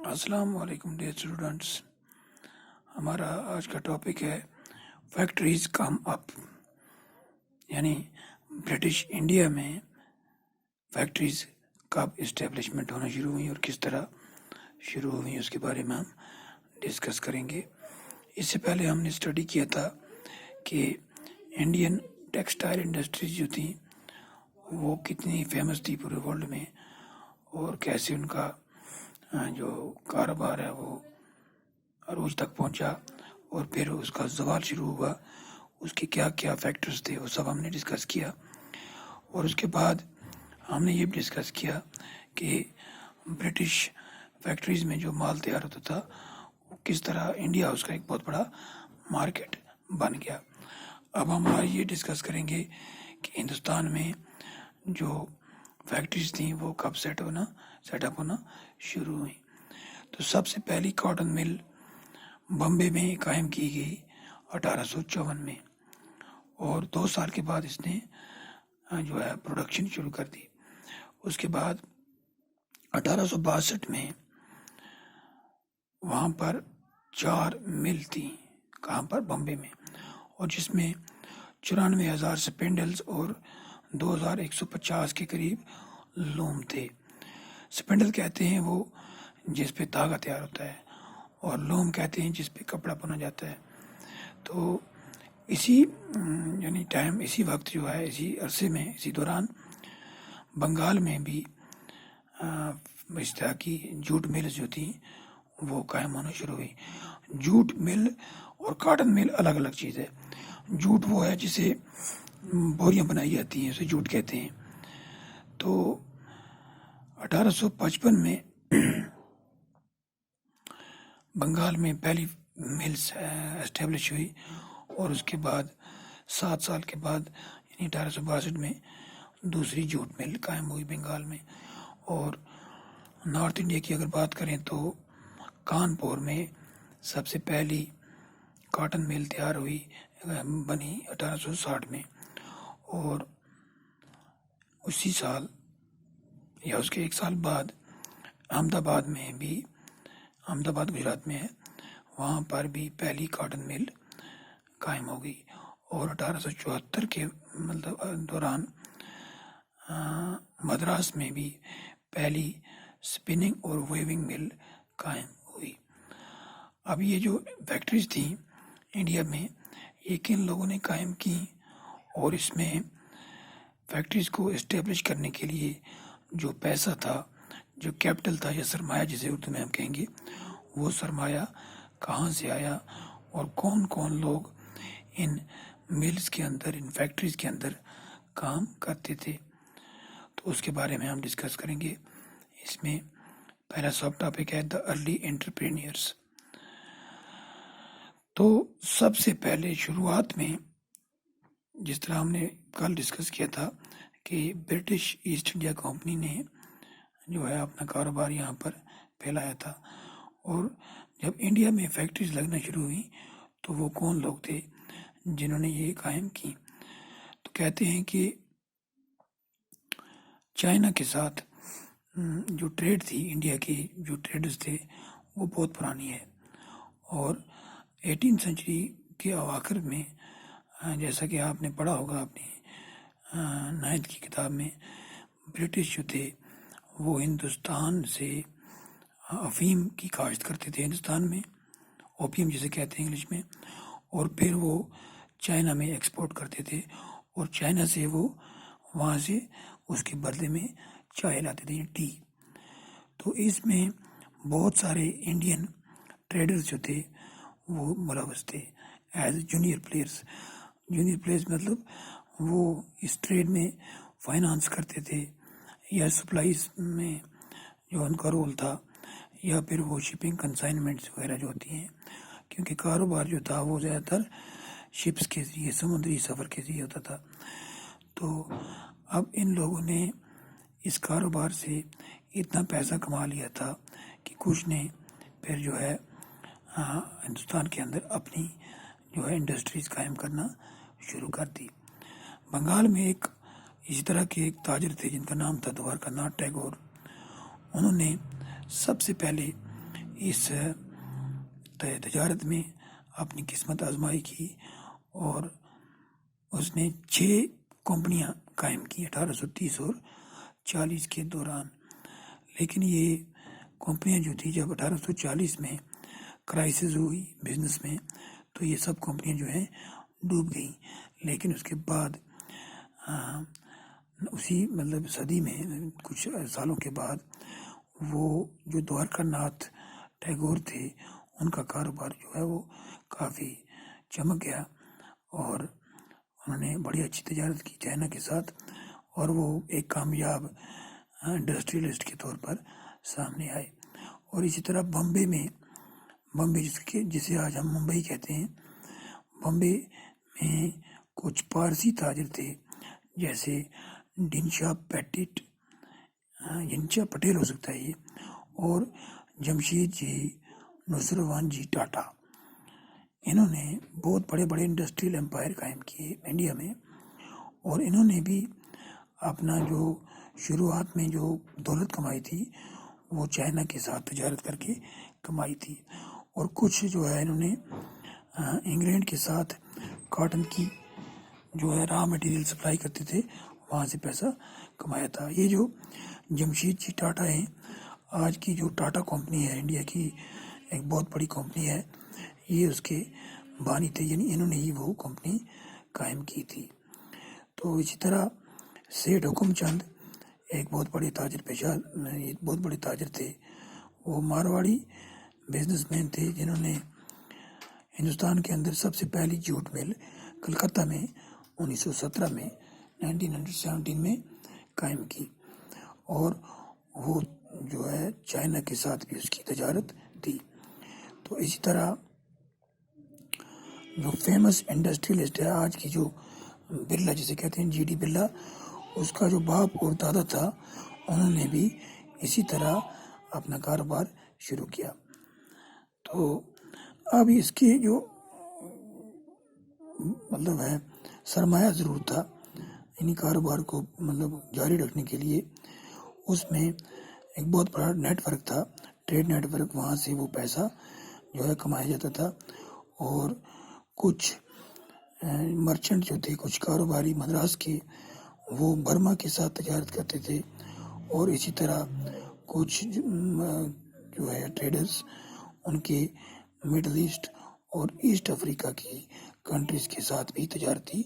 السلام علیکم dear students. ہمارا آج کا ٹاپک ہے فیکٹریز کم اپ، یعنی برٹش انڈیا میں فیکٹریز کب اسٹیبلشمنٹ ہونا شروع ہوئی اور کس طرح شروع ہوئی اس کے بارے میں ہم ڈسکس کریں گے. اس سے پہلے ہم نے اسٹڈی کیا تھا کہ انڈین ٹیکسٹائل انڈسٹریز جو تھیں وہ کتنی فیمس تھی پورے ورلڈ میں، اور کیسے ان کا جو کاروبار ہے وہ عروج تک پہنچا، اور پھر اس کا زوال شروع ہوا. اس کے کیا کیا فیکٹرز تھے وہ سب ہم نے ڈسکس کیا. اور اس کے بعد ہم نے یہ بھی ڈسکس کیا کہ برٹش فیکٹریز میں جو مال تیار ہوتا تھا وہ کس طرح انڈیا اس کا ایک بہت بڑا مارکیٹ بن گیا. اب ہم آج یہ ڈسکس کریں گے کہ ہندوستان میں جو فیکٹریز تھیں وہ کب سیٹ اپ ہونا شروع ہوئی. تو سب سے پہلی کاٹن مل بمبے میں قائم کی گئی 1854 میں، اور 2 سال کے بعد اس نے جو ہے پروڈکشن شروع کر دی. اس کے بعد 1862 میں وہاں پر 4 مل تھیں. کہاں پر؟ بمبے میں، اور جس میں 94,000 سپینڈلز اور 2,150 کے قریب لوم تھے. سپینڈل کہتے ہیں وہ جس پہ دھاگا تیار ہوتا ہے، اور لوم کہتے ہیں جس پہ کپڑا بنا جاتا ہے. تو اسی وقت جو ہے، اسی عرصے میں، اسی دوران بنگال میں بھی اس طرح کی جوٹ ملز جو تھیں وہ قائم ہونا شروع ہوئی. جوٹ مل اور کاٹن مل الگ الگ چیز ہے. جوٹ وہ ہے جسے بوریاں بنائی جاتی ہیں، اسے جوٹ کہتے ہیں. تو 1855 میں بنگال میں پہلی ملز اسٹیبلش ہوئی، اور اس کے بعد 7 سال کے بعد یعنی 1862 میں دوسری جوٹ مل قائم ہوئی بنگال میں. اور نارتھ انڈیا کی اگر بات کریں تو کانپور میں سب سے پہلی کاٹن مل تیار ہوئی، بنی 1860 میں. اور اسی سال یا اس کے 1 سال بعد احمد آباد گجرات میں ہے، وہاں پر بھی پہلی کاٹن مل قائم ہو گئی. اور 1874 کے دوران مدراس میں بھی پہلی سپننگ اور ویونگ مل قائم ہوئی. اب یہ جو فیکٹریز تھیں انڈیا میں، یہ کن لوگوں نے قائم کی، اور اس میں فیکٹریز کو اسٹیبلش کرنے کے لیے جو پیسہ تھا، جو کیپٹل تھا یا سرمایہ جسے اردو میں ہم کہیں گے، وہ سرمایہ کہاں سے آیا، اور کون کون لوگ ان ملز کے اندر، ان فیکٹریز کے اندر کام کرتے تھے، تو اس کے بارے میں ہم ڈسکس کریں گے. اس میں پہلا سب ٹاپک ہے دا ارلی انٹرپرینیئرس. تو سب سے پہلے شروعات میں جس طرح ہم نے کل ڈسکس کیا تھا کہ برٹش ایسٹ انڈیا کمپنی نے جو ہے اپنا کاروبار یہاں پر پھیلایا تھا. اور جب انڈیا میں فیکٹریز لگنا شروع ہوئی تو وہ کون لوگ تھے جنہوں نے یہ قائم کی؟ تو کہتے ہیں کہ چائنا کے ساتھ جو ٹریڈ تھی، انڈیا کی جو ٹریڈرز تھے وہ بہت پرانی ہے. اور 18 سینچری کے اواخر میں، جیسا کہ آپ نے پڑھا ہوگا اپنی 9th کی کتاب میں، برٹش جو تھے وہ ہندوستان سے افیم کی کاشت کرتے تھے ہندوستان میں، اوپیم جسے کہتے ہیں انگلش میں، اور پھر وہ چائنا میں ایکسپورٹ کرتے تھے، اور چائنا سے وہ وہاں سے اس کے بدلے میں چائے لاتے تھے، ٹی. تو اس میں بہت سارے انڈین ٹریڈرز جو تھے وہ ملوث تھے ایز جونیئر پلیئرز مطلب وہ اس ٹریڈ میں فائنانس کرتے تھے، یا سپلائیز میں جو ان کا رول تھا، یا پھر وہ شپنگ کنسائنمنٹس وغیرہ جو ہوتی ہیں، کیونکہ کاروبار جو تھا وہ زیادہ تر شپس کے ذریعے، سمندری سفر کے ذریعے ہوتا تھا. تو اب ان لوگوں نے اس کاروبار سے اتنا پیسہ کما لیا تھا کہ کچھ نے پھر جو ہے ہندوستان کے اندر اپنی جو ہے انڈسٹریز قائم کرنا شروع کر دی. بنگال میں اسی طرح کے ایک تاجر تھے جن کا نام تھا دوارکا ناتھ ٹیگور. انہوں نے سب سے پہلے اس تجارت میں اپنی قسمت آزمائی کی اور اس نے 6 کمپنیاں قائم کی 1830 اور 40 کے دوران. لیکن یہ کمپنیاں جو تھی جب 1840 میں کرائسس ہوئی بزنس میں تو یہ سب کمپنیاں جو ہیں ڈوب گئیں. لیکن اس کے بعد اسی صدی میں کچھ سالوں کے بعد وہ جو دوارکا ناتھ ٹیگور تھے ان کا کاروبار جو ہے وہ کافی چمک گیا اور انہوں نے بڑی اچھی تجارت کی چائنا کے ساتھ اور وہ ایک کامیاب انڈسٹریلسٹ کے طور پر سامنے آئے. اور اسی طرح بمبے جسے آج ہم ممبئی کہتے ہیں، بمبے میں کچھ پارسی تاجر تھے جیسے ڈنشا پٹیل ہو سکتا ہے یہ، اور جمشید جی نصروان جی ٹاٹا. انہوں نے بہت بڑے بڑے انڈسٹریل امپائر قائم کیے انڈیا میں، اور انہوں نے بھی اپنا جو شروعات میں جو دولت کمائی تھی وہ چائنا کے ساتھ تجارت کر کے کمائی تھی. اور کچھ جو ہے انہوں نے انگلینڈ کے ساتھ کاٹن کی جو ہے را مٹیریل سپلائی کرتے تھے، وہاں سے پیسہ کمایا تھا. یہ جو جمشید جی ٹاٹا ہیں، آج کی جو ٹاٹا کمپنی ہے انڈیا کی ایک بہت بڑی کمپنی ہے، یہ اس کے بانی تھے، یعنی انہوں نے ہی وہ کمپنی قائم کی تھی. تو اسی طرح سیٹھ حکم چند ایک بہت بڑے تاجر تھے. وہ مارواڑی بزنس مین تھے جنہوں نے ہندوستان کے اندر سب سے پہلی جوٹ مل کلکتہ میں 1917 میں قائم کی، اور وہ جو ہے چائنا کے ساتھ بھی اس کی تجارت تھی. تو اسی طرح جو فیمس انڈسٹریلسٹ ہے آج کی جو برلا جسے کہتے ہیں جی ڈی برلا، اس کا جو باپ اور دادا تھا انہوں نے بھی اسی طرح اپنا کاروبار شروع کیا. تو اب اس کے جو ہے سرمایہ ضرور تھا یعنی کاروبار کو جاری رکھنے کے لیے. اس میں ایک بہت بڑا نیٹ ورک تھا، ٹریڈ نیٹ ورک، وہاں سے وہ پیسہ جو ہے کمایا جاتا تھا. اور کچھ مرچنٹ جو تھے، کچھ کاروباری مدراس کے، وہ برما کے ساتھ تجارت کرتے تھے. اور اسی طرح کچھ جو ہے ٹریڈرز ان کے مڈل ایسٹ اور ایسٹ افریقہ کی کنٹریز کے ساتھ بھی تجارتی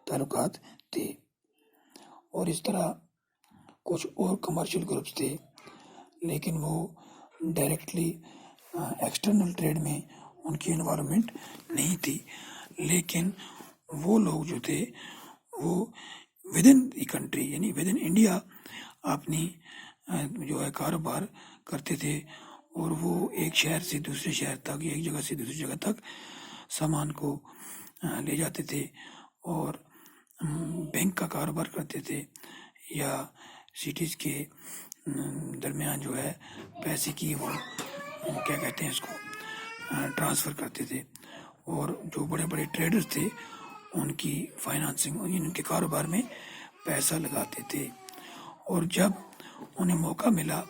تعلقات تھے. اور اس طرح کچھ اور کمرشل گروپس تھے، لیکن وہ ڈائریکٹلی ایکسٹرنل ٹریڈ میں ان کی انوالومنٹ نہیں تھی. لیکن وہ لوگ جو تھے وہ ود ان دی کنٹری یعنی ود ان انڈیا اپنی جو ہے کاروبار کرتے تھے، اور وہ ایک شہر سے دوسرے شہر تک، ایک جگہ سے دوسری جگہ تک سامان کو لے جاتے تھے. اور بینک کا کاروبار کرتے تھے یا سٹیز کے درمیان جو ہے پیسے کی وہ کیا کہتے ہیں اس کو ٹرانسفر کرتے تھے. اور جو بڑے بڑے ٹریڈرز تھے ان کی فائنانسنگ ان کے کاروبار میں پیسہ لگاتے تھے. اور جب انہیں موقع ملا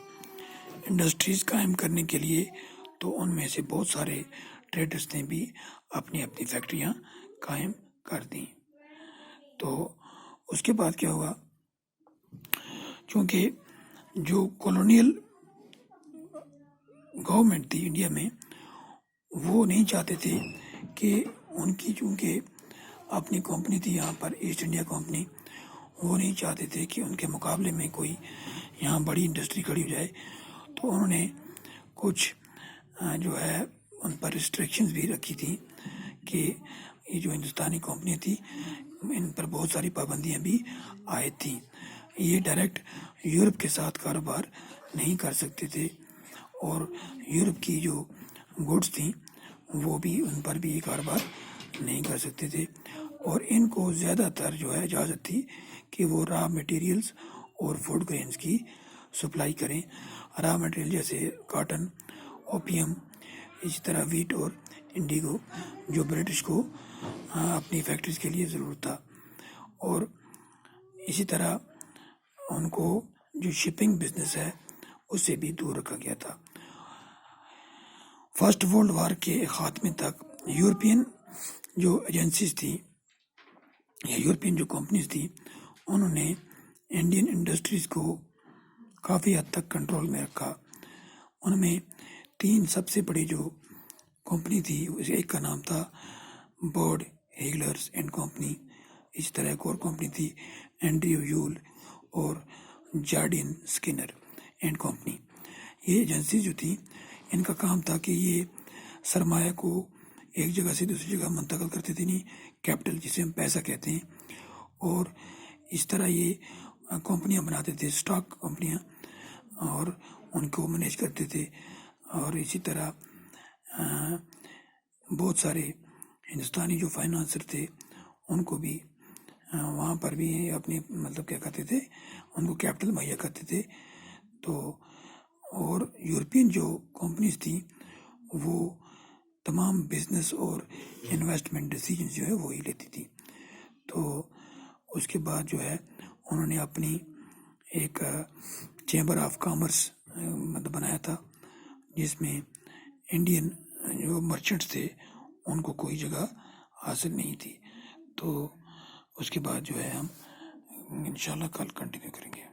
انڈسٹریز قائم کرنے کے لیے تو ان میں سے بہت سارے ٹریڈرز نے بھی اپنی فیکٹریاں قائم کر دیں. تو اس کے بعد کیا ہوا، چونکہ جو کولونیل گورنمنٹ تھی انڈیا میں وہ نہیں چاہتے تھے کہ ان کی، چونکہ اپنی کمپنی تھی یہاں پر ایسٹ انڈیا کمپنی، وہ نہیں چاہتے تھے کہ ان کے مقابلے میں کوئی یہاں بڑی انڈسٹری کھڑی ہو جائے. تو انہوں نے کچھ جو ہے ان پر ریسٹرکشنز بھی رکھی تھیں کہ یہ جو ہندوستانی کمپنی تھی ان پر بہت ساری پابندیاں بھی عائد تھیں. یہ ڈائریکٹ یورپ کے ساتھ کاروبار نہیں کر سکتے تھے، اور یورپ کی جو گڈس تھیں وہ بھی ان پر بھی یہ کاروبار نہیں کر سکتے تھے. اور ان کو زیادہ تر جو ہے اجازت تھی کہ وہ را مٹیریلز اور فوڈ گرینز کی سپلائی کریں. را مٹیریل جیسے کاٹن، اوپیم، اسی طرح ویٹ اور انڈیگو جو برٹش کو اپنی فیکٹریز کے لیے ضرورت تھا. اور اسی طرح ان کو جو شپنگ بزنس ہے اس سے بھی دور رکھا گیا تھا. فرسٹ ورلڈ وار کے خاتمے تک یورپین جو ایجنسیز تھی یا یورپین جو کمپنیز تھی انہوں نے انڈین انڈسٹریز کو کافی حد تک کنٹرول میں رکھا. ان میں 3 سب سے بڑی جو کمپنی تھی ایک کا نام تھا برڈ ہیگلرز اینڈ کمپنی، اسی طرح ایک اور کمپنی تھی اینڈریو یول اور جارڈین سکنر اینڈ کمپنی. یہ ایجنسی جو تھی ان کا کام تھا کہ یہ سرمایہ کو ایک جگہ سے دوسری جگہ منتقل کرتے تھے، نہیں کیپٹل جسے ہم پیسہ کہتے ہیں، اور اس طرح یہ کمپنیاں بناتے تھے، اسٹاک کمپنیاں، اور ان کو مینیج کرتے تھے. اور اسی طرح بہت سارے ہندوستانی جو فائنانسر تھے ان کو بھی وہاں پر بھی اپنے مطلب کیا کہتے تھے، ان کو کیپٹل مہیا کرتے تھے. تو اور یورپین جو کمپنیز تھیں وہ تمام بزنس اور انویسٹمنٹ ڈیسیجن جو ہے وہی لیتی تھی. تو اس کے بعد جو ہے انہوں نے اپنی ایک چیمبر آف کامرس مطلب بنایا تھا جس میں انڈین جو مرچنٹس تھے ان کو کوئی جگہ حاصل نہیں تھی. تو اس کے بعد جو ہے ہم انشاءاللہ کل کنٹینیو کریں گے.